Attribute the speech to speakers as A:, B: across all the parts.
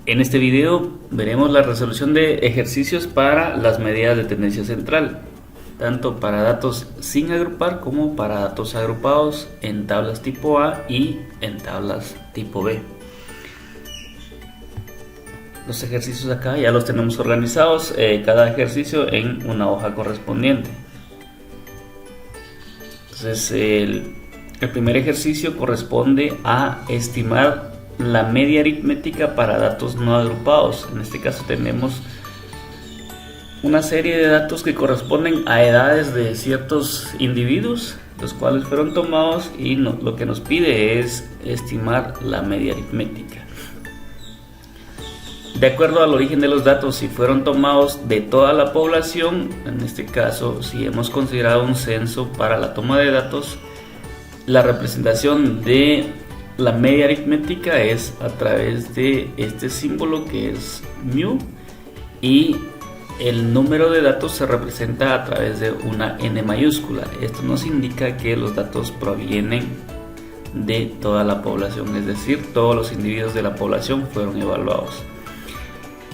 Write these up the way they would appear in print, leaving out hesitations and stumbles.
A: En este video veremos la resolución de ejercicios para las medidas de tendencia central, tanto para datos sin agrupar como para datos agrupados en tablas tipo A y en tablas tipo B. Los ejercicios acá ya los tenemos organizados, cada ejercicio en una hoja correspondiente. Entonces el primer ejercicio corresponde a estimar la media aritmética para datos no agrupados. En este caso tenemos una serie de datos que corresponden a edades de ciertos individuos, los cuales fueron tomados, y lo que nos pide es estimar la media aritmética. De acuerdo al origen de los datos, si fueron tomados de toda la población, en este caso si hemos considerado un censo para la toma de datos, la representación de la media aritmética es a través de este símbolo que es mu, y el número de datos se representa a través de una n mayúscula. Esto nos indica que los datos provienen de toda la población, es decir, todos los individuos de la población fueron evaluados.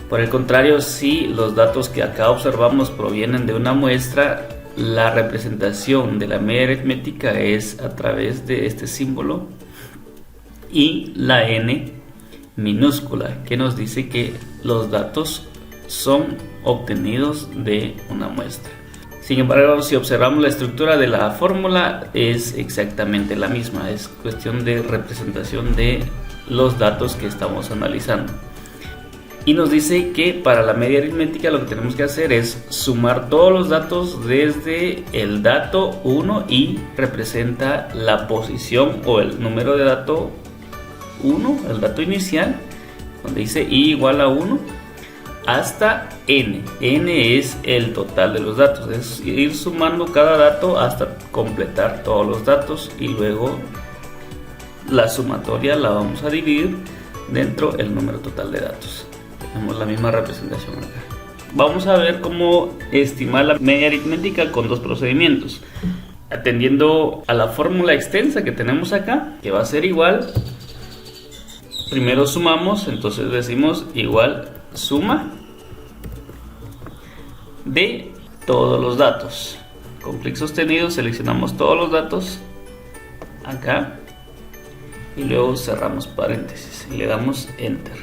A: Por el contrario, si los datos que acá observamos provienen de una muestra, la representación de la media aritmética es a través de este símbolo y la n minúscula, que nos dice que los datos son obtenidos de una muestra. Sin embargo, si observamos la estructura de la fórmula, es exactamente la misma, es cuestión de representación de los datos que estamos analizando. Y nos dice que para la media aritmética lo que tenemos que hacer es sumar todos los datos desde el dato 1, y representa la posición o el número de dato 1, el dato inicial, donde dice i igual a 1, hasta n. N es el total de los datos, es ir sumando cada dato hasta completar todos los datos, y luego la sumatoria la vamos a dividir dentro del número total de datos. Tenemos la misma representación acá. Vamos a ver cómo estimar la media aritmética con dos procedimientos. Atendiendo a la fórmula extensa que tenemos acá, que va a ser igual, primero sumamos, entonces decimos igual suma de todos los datos. Con clic sostenido seleccionamos todos los datos acá y luego cerramos paréntesis y le damos enter.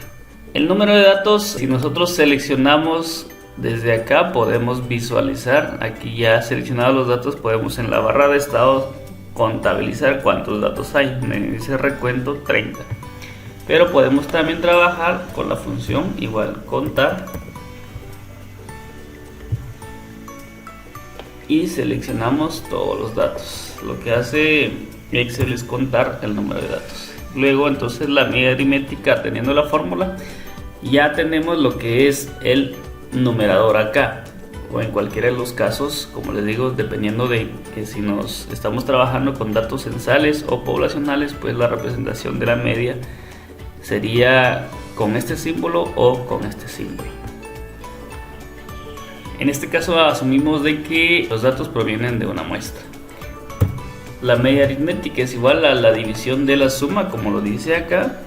A: El número de datos, si nosotros seleccionamos desde acá, podemos visualizar, aquí ya seleccionados los datos, podemos en la barra de estado contabilizar cuántos datos hay. Me dice recuento 30, pero podemos también trabajar con la función igual contar y seleccionamos todos los datos. Lo que hace Excel es contar el número de datos. Luego entonces la media aritmética, teniendo la fórmula, ya tenemos lo que es el numerador acá, o en cualquiera de los casos, como les digo, dependiendo de que si nos estamos trabajando con datos censales o poblacionales, pues la representación de la media sería con este símbolo o con este símbolo. En este caso asumimos de que los datos provienen de una muestra. La media aritmética es igual a la división de la suma, como lo dice acá,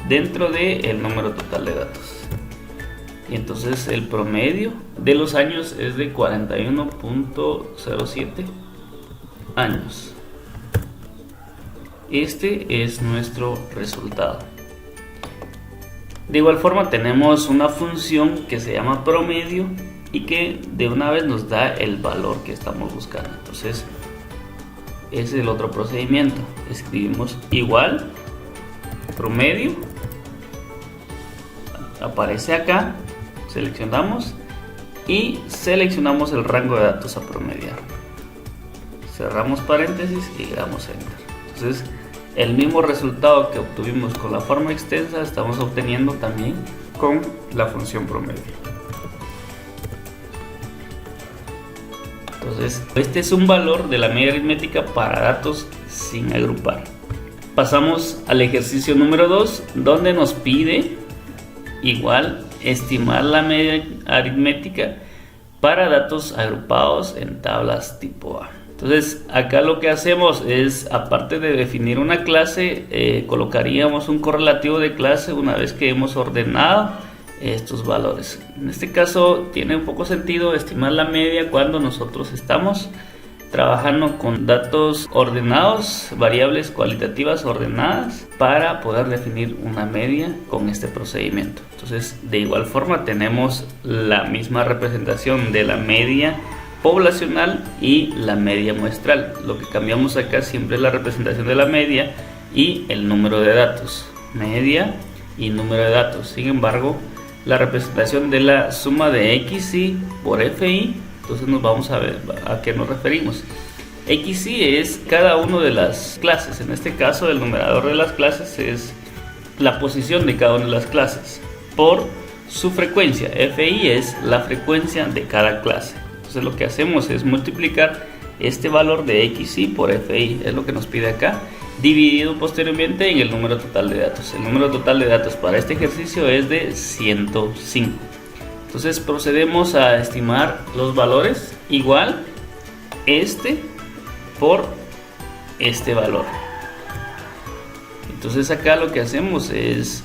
A: dentro del número total de datos. Y entonces el promedio de los años es de 41.07 años. Este es nuestro resultado. De igual forma tenemos una función que se llama promedio y que de una vez nos da el valor que estamos buscando. Entonces ese es el otro procedimiento. Escribimos igual promedio, aparece acá, seleccionamos y seleccionamos el rango de datos a promediar, cerramos paréntesis y le damos enter. Entonces el mismo resultado que obtuvimos con la forma extensa estamos obteniendo también con la función promedio. Entonces este es un valor de la media aritmética para datos sin agrupar. Pasamos al ejercicio número 2, donde nos pide igual estimar la media aritmética para datos agrupados en tablas tipo A. Entonces acá lo que hacemos es, aparte de definir una clase, colocaríamos un correlativo de clase una vez que hemos ordenado estos valores. En este caso tiene un poco sentido estimar la media cuando nosotros estamos trabajando con datos ordenados, variables cualitativas ordenadas, para poder definir una media con este procedimiento. Entonces, de igual forma tenemos la misma representación de la media poblacional y la media muestral. Lo que cambiamos acá siempre es la representación de la media y el número de datos, media y número de datos. Sin embargo, la representación de la suma de XY por FI, entonces nos vamos a ver a qué nos referimos. XY es cada una de las clases. En este caso, el numerador de las clases es la posición de cada una de las clases por su frecuencia. FI es la frecuencia de cada clase. Entonces lo que hacemos es multiplicar este valor de XY por FI, es lo que nos pide acá, dividido posteriormente en el número total de datos. El número total de datos para este ejercicio es de 105. Entonces procedemos a estimar los valores, igual este por este valor. Entonces acá lo que hacemos es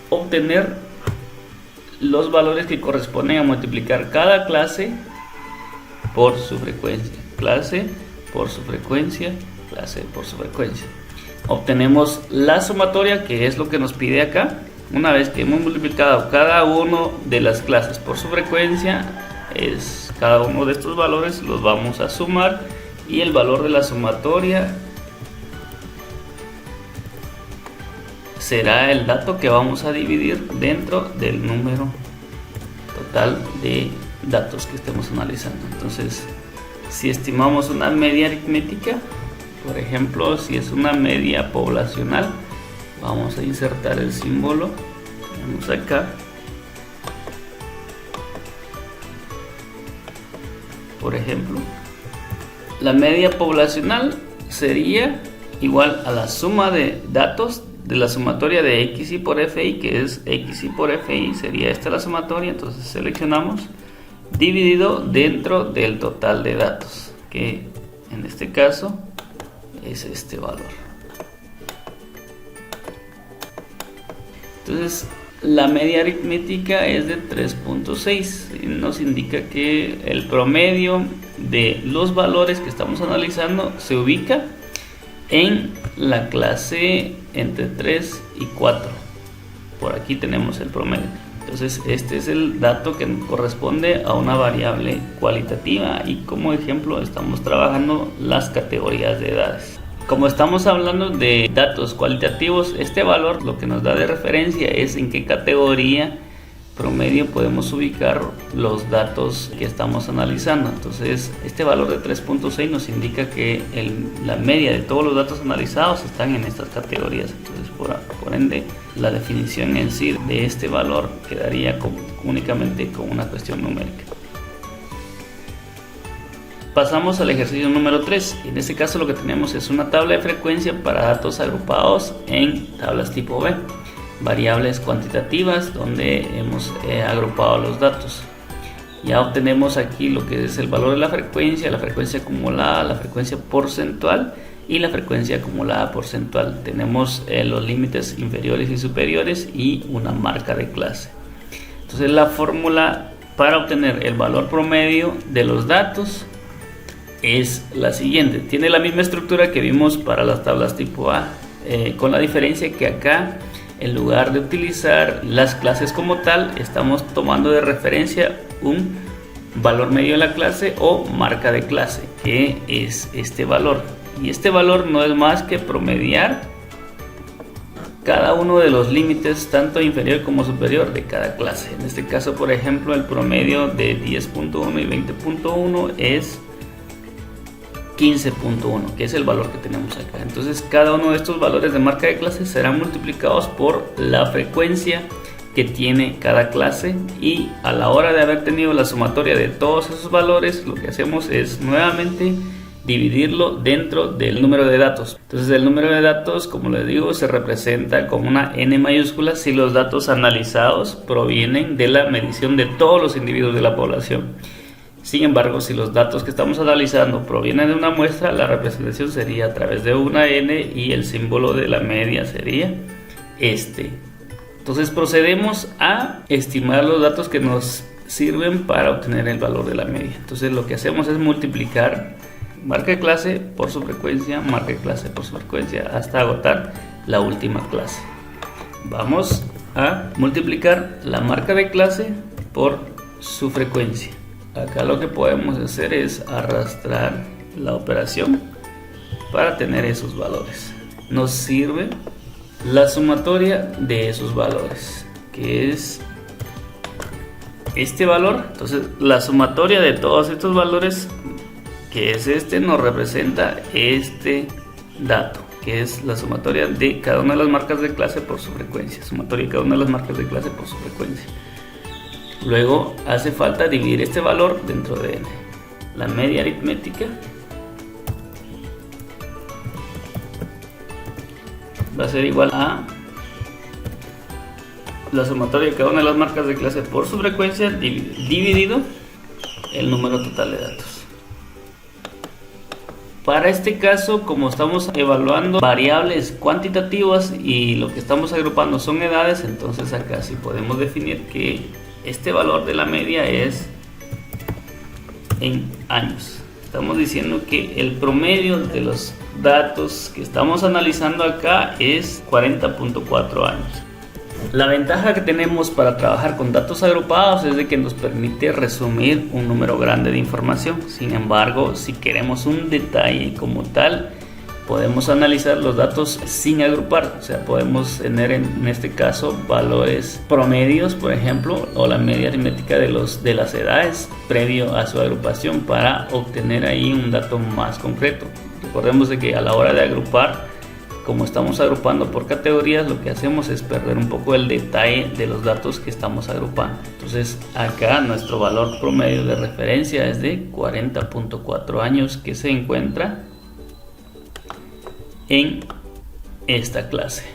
A: obtener los valores que corresponden a multiplicar cada clase por su frecuencia, clase por su frecuencia, clase por su frecuencia. Obtenemos la sumatoria, que es lo que nos pide acá. Una vez que hemos multiplicado cada uno de las clases por su frecuencia, es cada uno de estos valores los vamos a sumar, y el valor de la sumatoria será el dato que vamos a dividir dentro del número total de datos que estemos analizando. Entonces, si estimamos una media aritmética, por ejemplo, si es una media poblacional, vamos a insertar el símbolo, tenemos acá, por ejemplo, la media poblacional sería igual a la suma de datos de la sumatoria de XY por FI, que es XY por FI, sería esta la sumatoria. Entonces seleccionamos, dividido dentro del total de datos, que en este caso es este valor. Entonces la media aritmética es de 3.6, nos indica que el promedio de los valores que estamos analizando se ubica en la clase entre 3 y 4. Por aquí tenemos el promedio. Entonces este es el dato que corresponde a una variable cualitativa, y como ejemplo estamos trabajando las categorías de edades. Como estamos hablando de datos cualitativos, este valor lo que nos da de referencia es en qué categoría promedio podemos ubicar los datos que estamos analizando. Entonces este valor de 3.6 nos indica que la media de todos los datos analizados están en estas categorías. Entonces por ende la definición en sí de este valor quedaría únicamente con una cuestión numérica. Pasamos al ejercicio número 3. En este caso lo que tenemos es una tabla de frecuencia para datos agrupados en tablas tipo B, variables cuantitativas donde hemos agrupado los datos. Ya obtenemos aquí lo que es el valor de la frecuencia acumulada, la frecuencia porcentual y la frecuencia acumulada porcentual. Tenemos los límites inferiores y superiores y una marca de clase. Entonces la fórmula para obtener el valor promedio de los datos es la siguiente. Tiene la misma estructura que vimos para las tablas tipo A, con la diferencia que acá, en lugar de utilizar las clases como tal, estamos tomando de referencia un valor medio de la clase o marca de clase, que es este valor. Y este valor no es más que promediar cada uno de los límites, tanto inferior como superior, de cada clase. En este caso, por ejemplo, el promedio de 10.1 y 20.1 es 15.1, que es el valor que tenemos acá. Entonces cada uno de estos valores de marca de clase serán multiplicados por la frecuencia que tiene cada clase, y a la hora de haber tenido la sumatoria de todos esos valores, lo que hacemos es nuevamente dividirlo dentro del número de datos. Entonces el número de datos, como les digo, se representa con una N mayúscula si los datos analizados provienen de la medición de todos los individuos de la población. Sin embargo, si los datos que estamos analizando provienen de una muestra, la representación sería a través de una n y el símbolo de la media sería este. Entonces procedemos a estimar los datos que nos sirven para obtener el valor de la media. Entonces lo que hacemos es multiplicar marca de clase por su frecuencia, marca de clase por su frecuencia, hasta agotar la última clase. Vamos a multiplicar la marca de clase por su frecuencia. Acá lo que podemos hacer es arrastrar la operación para tener esos valores. Nos sirve la sumatoria de esos valores, que es este valor. Entonces la sumatoria de todos estos valores, que es este, nos representa este dato, que es la sumatoria de cada una de las marcas de clase por su frecuencia. Sumatoria de cada una de las marcas de clase por su frecuencia. Luego hace falta dividir este valor dentro de n. La media aritmética va a ser igual a la sumatoria de cada una de las marcas de clase por su frecuencia dividido el número total de datos. Para este caso, como estamos evaluando variables cuantitativas y lo que estamos agrupando son edades, entonces acá sí podemos definir que este valor de la media es en años. Estamos diciendo que el promedio de los datos que estamos analizando acá es 40.4 años. La ventaja que tenemos para trabajar con datos agrupados es de que nos permite resumir un número grande de información. Sin embargo, si queremos un detalle como tal, podemos analizar los datos sin agrupar. O sea, podemos tener en este caso valores promedios, por ejemplo, o la media aritmética de las edades previo a su agrupación para obtener ahí un dato más concreto. Recordemos de que a la hora de agrupar, como estamos agrupando por categorías, lo que hacemos es perder un poco el detalle de los datos que estamos agrupando. Entonces acá nuestro valor promedio de referencia es de 40.4 años que se encuentra en esta clase.